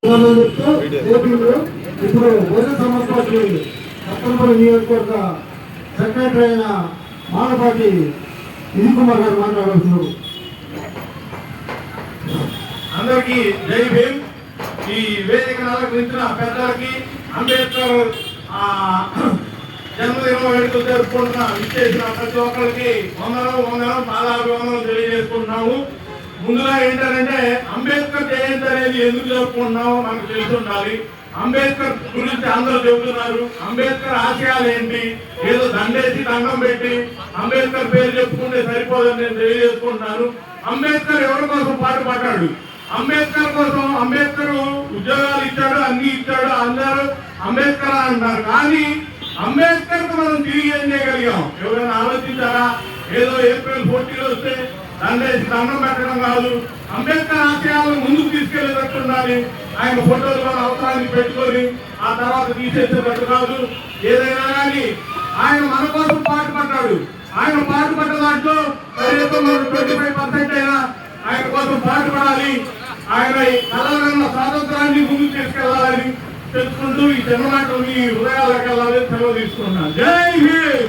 ఇప్పుడు బహుజన సమాజ్ పార్టీ సత్తెనపల్లి నియోజకవర్గ సెక్రటరీ అయిన మానపాటి విజయ్ కుమార్ గారు మాట్లాడుతున్నారు. అందరికీ జై భీమ్. ఈ వేదిక అలంకరించిన పెద్దలకి, అంబేద్కర్ జన్మదినం వేడుకలు జరుపుకుంటున్న విచ్చేసిన ప్రతి ఒక్కరికి వందనం పాదాభివందనం తెలియజేసుకుంటున్నాము. ముందుగా ఏంటంటే అంబేద్కర్ జయంతి అనేది ఎందుకు జరుపుకుంటున్నామో మనకు తెలిసి ఉండాలి. అంబేద్కర్ గురించి అందరూ చెబుతున్నారు. అంబేద్కర్ ఆశయాలు ఏంటి? ఏదో దండేసి దండం పెట్టి అంబేద్కర్ పేరు చెప్పుకుంటే సరిపోదని నేను తెలియజేసుకుంటున్నాను. అంబేద్కర్ ఎవరి కోసం పాటుపడ్డాడు? అంబేద్కర్ కోసం. అంబేద్కర్ ఉద్యోగాలు ఇచ్చాడు, అన్ని ఇచ్చాడు, అందరూ అంబేద్కర్ అంటున్నారు. కానీ అంబేద్కర్ కు మనం తిరిగి ఏం చేయగలిగాం? ఎవరైనా ఆలోచించారా? ఏదో ఏప్రిల్ 14 వస్తే దండేసి దండం పెట్టడం కాదు. అంబేద్కర్ ఆశయాలను ముందుకు తీసుకెళ్లేటట్టు ఉండాలి. ఆయన ఫోటోలు మన అవసరానికి పెట్టుకొని ఆ తర్వాత తీసేసేటట్టు కాదు. ఏదైనా కానీ ఆయన మన కోసం పాటుపడ్డాడు. ఆయన పాటుపడ్డ దాంట్లో కనీసం 25% అయినా ఆయన కోసం పాటుపడాలి. ఆయన కలగన్న స్వాతంత్రాన్ని ముందుకు తీసుకెళ్లాలని తెలుసుకుంటూ ఈ జన్మనాటం ఈ హృదయాలకు వెళ్ళాలని సెలవు తీసుకున్నాను. జై హింద్.